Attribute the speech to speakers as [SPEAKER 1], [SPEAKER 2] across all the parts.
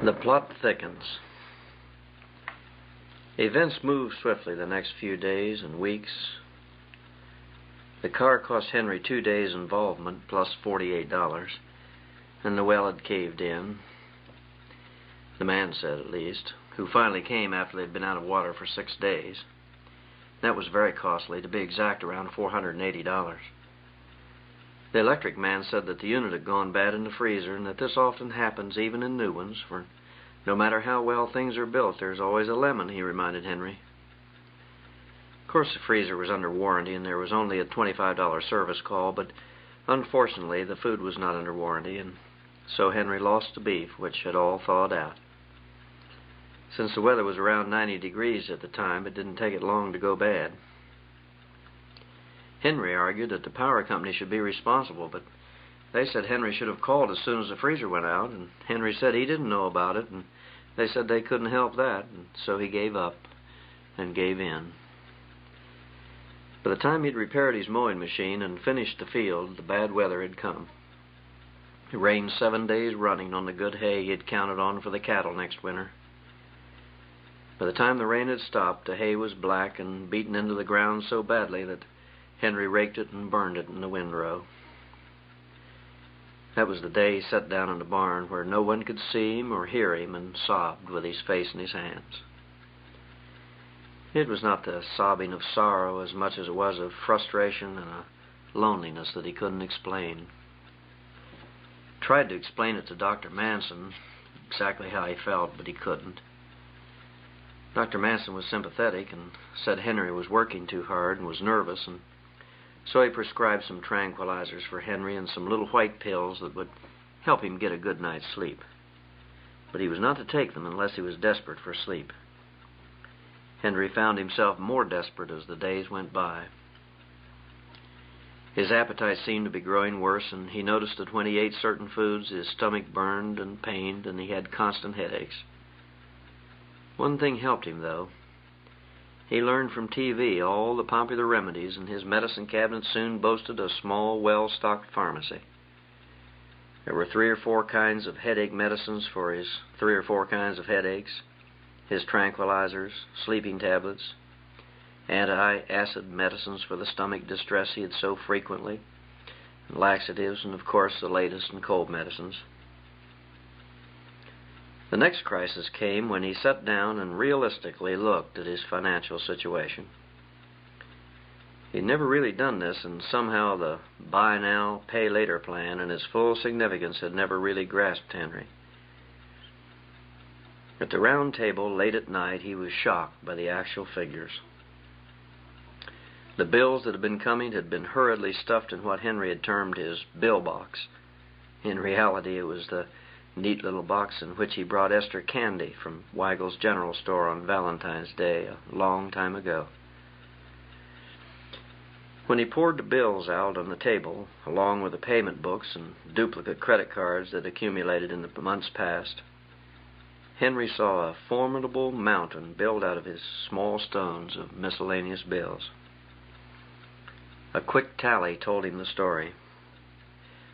[SPEAKER 1] The plot thickens. Events moved swiftly the next few days and weeks. The car cost Henry 2 days' involvement plus $48, and the well had caved in. The man said, at least, who finally came after they'd been out of water for 6 days. That was very costly, to be exact, around $480. The electric man said that the unit had gone bad in the freezer, and that this often happens even in new ones, for no matter how well things are built, there's always a lemon, he reminded Henry. Of course, the freezer was under warranty, and there was only a $25 service call, but unfortunately, the food was not under warranty, and so Henry lost the beef, which had all thawed out. Since the weather was around 90 degrees at the time, it didn't take it long to go bad. Henry argued that the power company should be responsible, but they said Henry should have called as soon as the freezer went out, and Henry said he didn't know about it, and they said they couldn't help that, and so he gave up and gave in. By the time he'd repaired his mowing machine and finished the field, the bad weather had come. It rained 7 days running on the good hay he had counted on for the cattle next winter. By the time the rain had stopped, the hay was black and beaten into the ground so badly that Henry raked it and burned it in the windrow. That was the day he sat down in the barn where no one could see him or hear him and sobbed with his face in his hands. It was not the sobbing of sorrow as much as it was of frustration and a loneliness that he couldn't explain. He tried to explain it to Dr. Manson, exactly how he felt, but he couldn't. Dr. Manson was sympathetic and said Henry was working too hard and was nervous, and so he prescribed some tranquilizers for Henry and some little white pills that would help him get a good night's sleep. But he was not to take them unless he was desperate for sleep. Henry found himself more desperate as the days went by. His appetite seemed to be growing worse, and he noticed that when he ate certain foods, his stomach burned and pained, and he had constant headaches. One thing helped him, though. He learned from TV all the popular remedies, and his medicine cabinet soon boasted a small, well-stocked pharmacy. There were 3 or 4 kinds of headache medicines for his 3 or 4 kinds of headaches, his tranquilizers, sleeping tablets, anti-acid medicines for the stomach distress he had so frequently, and laxatives, and of course the latest in cold medicines. The next crisis came when he sat down and realistically looked at his financial situation. He'd never really done this, and somehow the buy now, pay later plan and its full significance had never really grasped Henry. At the round table late at night, he was shocked by the actual figures. The bills that had been coming had been hurriedly stuffed in what Henry had termed his bill box. In reality, it was the neat little box in which he brought Esther candy from Weigel's General Store on Valentine's Day a long time ago. When he poured the bills out on the table, along with the payment books and duplicate credit cards that accumulated in the months past, Henry saw a formidable mountain built out of his small stones of miscellaneous bills. A quick tally told him the story.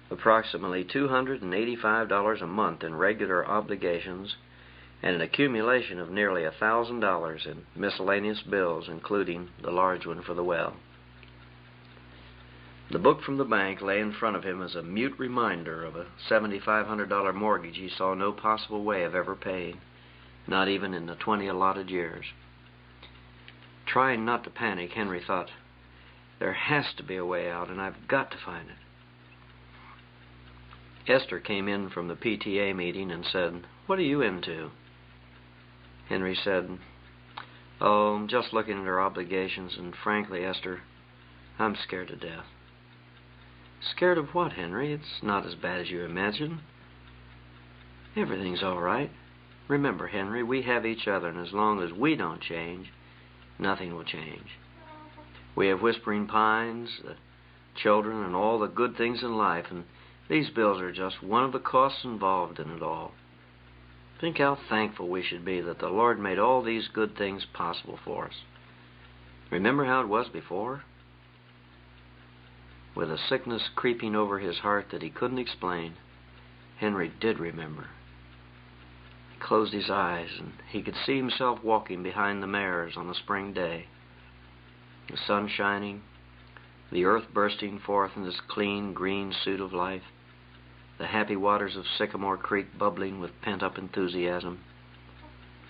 [SPEAKER 1] Approximately $285 a month in regular obligations and an accumulation of nearly $1,000 in miscellaneous bills, including the large one for the well. The book from the bank lay in front of him as a mute reminder of a $7,500 mortgage he saw no possible way of ever paying, not even in the 20 allotted years. Trying not to panic, Henry thought, there has to be a way out, and I've got to find it. Esther came in from the PTA meeting and said, "What are you into?" Henry said, "Oh, I'm just looking at our obligations, and frankly, Esther, I'm scared to death." "Scared of what, Henry? It's not as bad as you imagine." "Everything's all right. Remember, Henry, we have each other, and as long as we don't change, nothing will change. We have Whispering Pines, the children, and all the good things in life, and these bills are just one of the costs involved in it all. Think how thankful we should be that the Lord made all these good things possible for us. Remember how it was before?" With a sickness creeping over his heart that he couldn't explain, Henry did remember. He closed his eyes, and he could see himself walking behind the mares on a spring day. The sun shining, the earth bursting forth in its clean, green suit of life, the happy waters of Sycamore Creek bubbling with pent-up enthusiasm,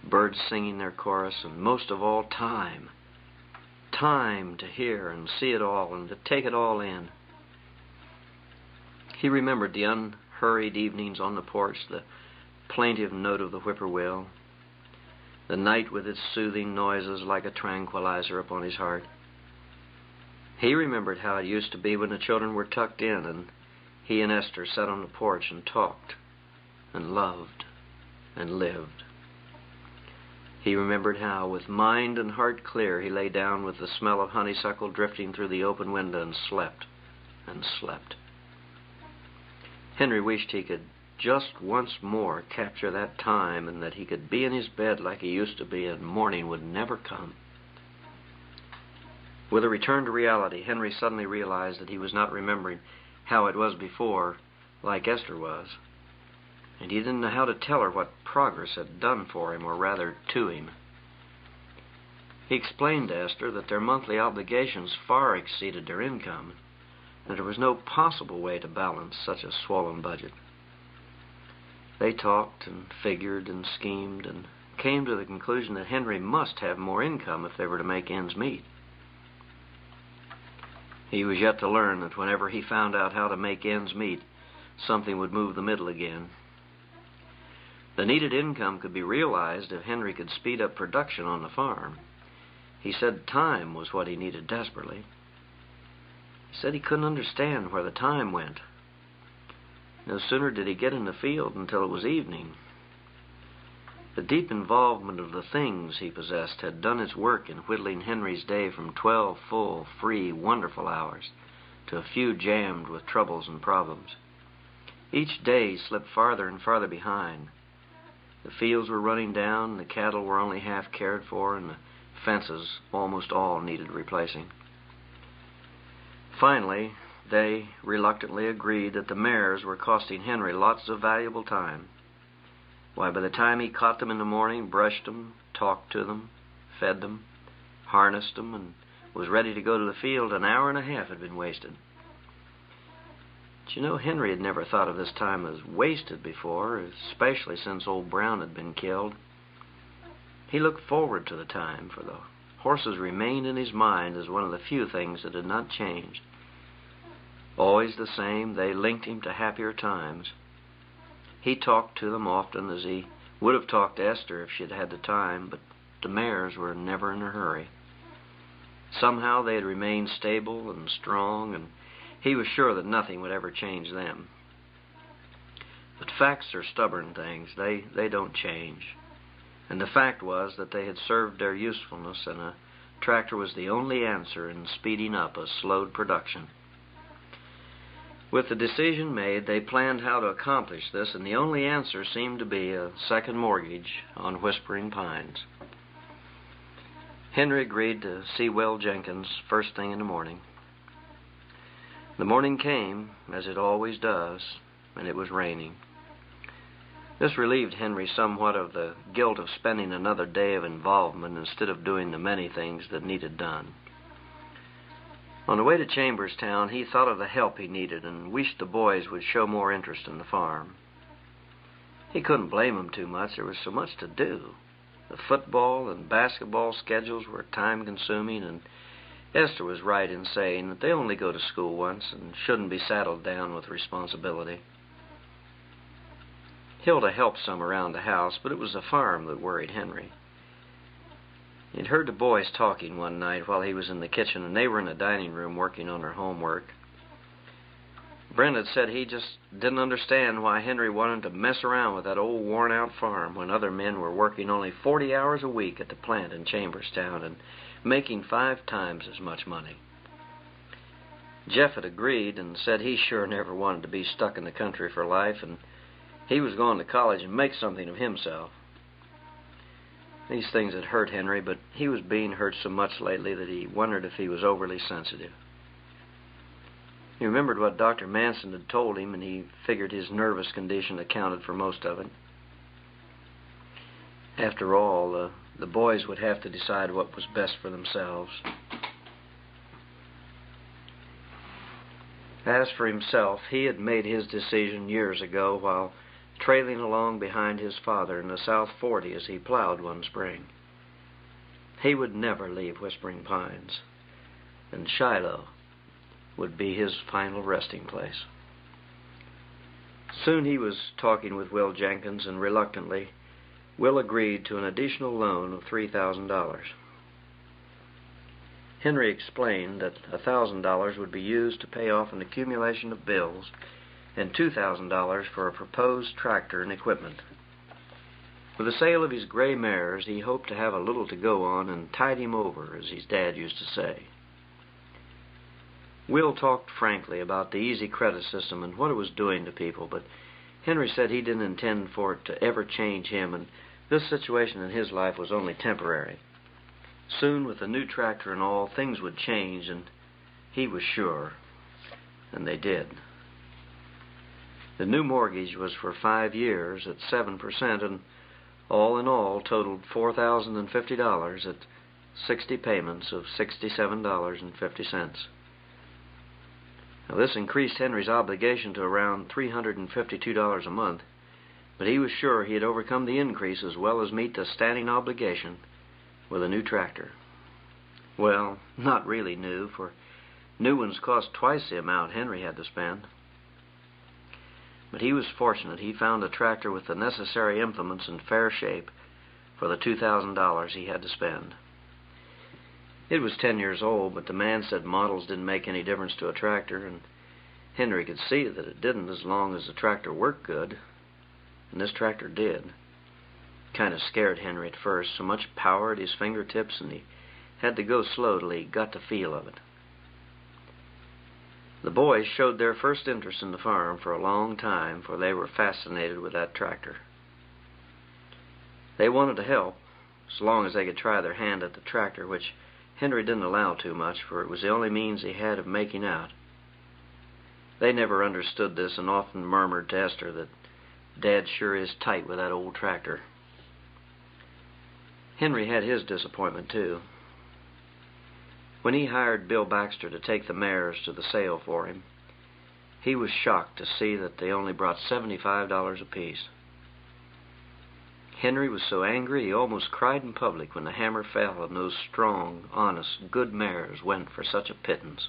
[SPEAKER 1] birds singing their chorus, and most of all, time. Time to hear and see it all and to take it all in. He remembered the unhurried evenings on the porch, the plaintive note of the whippoorwill, the night with its soothing noises like a tranquilizer upon his heart. He remembered how it used to be when the children were tucked in and he and Esther sat on the porch and talked and loved and lived. He remembered how, with mind and heart clear, he lay down with the smell of honeysuckle drifting through the open window and slept and slept. Henry wished he could just once more capture that time and that he could be in his bed like he used to be and morning would never come. With a return to reality, Henry suddenly realized that he was not remembering how it was before, like Esther was. And he didn't know how to tell her what progress had done for him, or rather to him. He explained to Esther that their monthly obligations far exceeded their income, and there was no possible way to balance such a swollen budget. They talked and figured and schemed and came to the conclusion that Henry must have more income if they were to make ends meet. He was yet to learn that whenever he found out how to make ends meet, something would move the middle again. The needed income could be realized if Henry could speed up production on the farm. He said time was what he needed desperately. He said he couldn't understand where the time went. No sooner did he get in the field until it was evening. The deep involvement of the things he possessed had done its work in whittling Henry's day from 12 full, free, wonderful hours to a few jammed with troubles and problems. Each day slipped farther and farther behind. The fields were running down, the cattle were only half cared for, and the fences almost all needed replacing. Finally, they reluctantly agreed that the mares were costing Henry lots of valuable time. Why, by the time he caught them in the morning, brushed them, talked to them, fed them, harnessed them, and was ready to go to the field, an hour and a half had been wasted. But you know, Henry had never thought of this time as wasted before, especially since old Brown had been killed. He looked forward to the time, for the horses remained in his mind as one of the few things that had not changed. Always the same, they linked him to happier times. He talked to them often, as he would have talked to Esther if she had had the time, but the mares were never in a hurry. Somehow they had remained stable and strong, and he was sure that nothing would ever change them. But facts are stubborn things. They don't change. And the fact was that they had served their usefulness, and a tractor was the only answer in speeding up a slowed production. With the decision made, they planned how to accomplish this, and the only answer seemed to be a second mortgage on Whispering Pines. Henry agreed to see Will Jenkins first thing in the morning. The morning came, as it always does, and it was raining. This relieved Henry somewhat of the guilt of spending another day of involvement instead of doing the many things that needed done. On the way to Chamberstown, he thought of the help he needed and wished the boys would show more interest in the farm. He couldn't blame them too much. There was so much to do. The football and basketball schedules were time-consuming, and Esther was right in saying that they only go to school once and shouldn't be saddled down with responsibility. Hilda helped some around the house, but it was the farm that worried Henry. He'd heard the boys talking one night while he was in the kitchen, and they were in the dining room working on their homework. Brent had said he just didn't understand why Henry wanted to mess around with that old worn-out farm when other men were working only 40 hours a week at the plant in Chamberstown and making 5 times as much money. Jeff had agreed and said he sure never wanted to be stuck in the country for life, and he was going to college and make something of himself. These things had hurt Henry, but he was being hurt so much lately that he wondered if he was overly sensitive. He remembered what Dr. Manson had told him, and he figured his nervous condition accounted for most of it. After all, the boys would have to decide what was best for themselves. As for himself, he had made his decision years ago while trailing along behind his father in the South 40 as he plowed one spring. He would never leave Whispering Pines, and Shiloh would be his final resting place. Soon he was talking with Will Jenkins, and reluctantly, Will agreed to an additional loan of $3,000. Henry explained that $1,000 would be used to pay off an accumulation of bills and $2,000 for a proposed tractor and equipment. With the sale of his gray mares, he hoped to have a little to go on and tide him over, as his dad used to say. Will talked frankly about the easy credit system and what it was doing to people, but Henry said he didn't intend for it to ever change him, and this situation in his life was only temporary. Soon, with the new tractor and all, things would change, and he was sure, and they did. The new mortgage was for 5 years at 7%, and all in all totaled $4,050 at 60 payments of $67.50. Now, this increased Henry's obligation to around $352 a month, but he was sure he had overcome the increase as well as meet the standing obligation with a new tractor. Well, not really new, for new ones cost twice the amount Henry had to spend. But he was fortunate. He found a tractor with the necessary implements in fair shape for the $2,000 he had to spend. It was 10 years old, but the man said models didn't make any difference to a tractor, and Henry could see that it didn't as long as the tractor worked good, and this tractor did. Kind of scared Henry at first, so much power at his fingertips, and he had to go slow till he got the feel of it. The boys showed their first interest in the farm for a long time, for they were fascinated with that tractor. They wanted to help, so long as they could try their hand at the tractor, which Henry didn't allow too much, for it was the only means he had of making out. They never understood this, and often murmured to Esther that Dad sure is tight with that old tractor. Henry had his disappointment, too. When he hired Bill Baxter to take the mares to the sale for him, he was shocked to see that they only brought $75 apiece. Henry was so angry he almost cried in public when the hammer fell and those strong, honest, good mares went for such a pittance.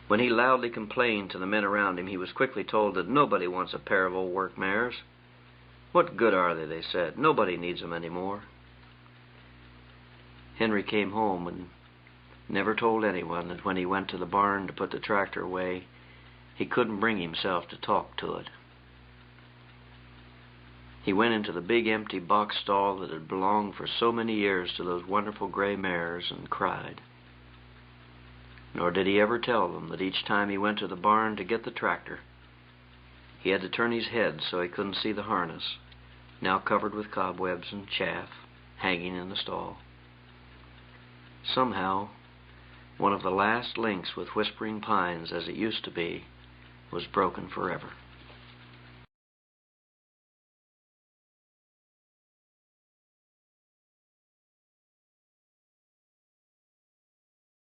[SPEAKER 1] When he loudly complained to the men around him, he was quickly told that nobody wants a pair of old work mares. What good are they said. Nobody needs them anymore. Henry came home and never told anyone that when he went to the barn to put the tractor away, he couldn't bring himself to talk to it. He went into the big empty box stall that had belonged for so many years to those wonderful gray mares and cried. Nor did he ever tell them that each time he went to the barn to get the tractor, he had to turn his head so he couldn't see the harness, now covered with cobwebs and chaff, hanging in the stall. Somehow, one of the last links with Whispering Pines as it used to be was broken forever.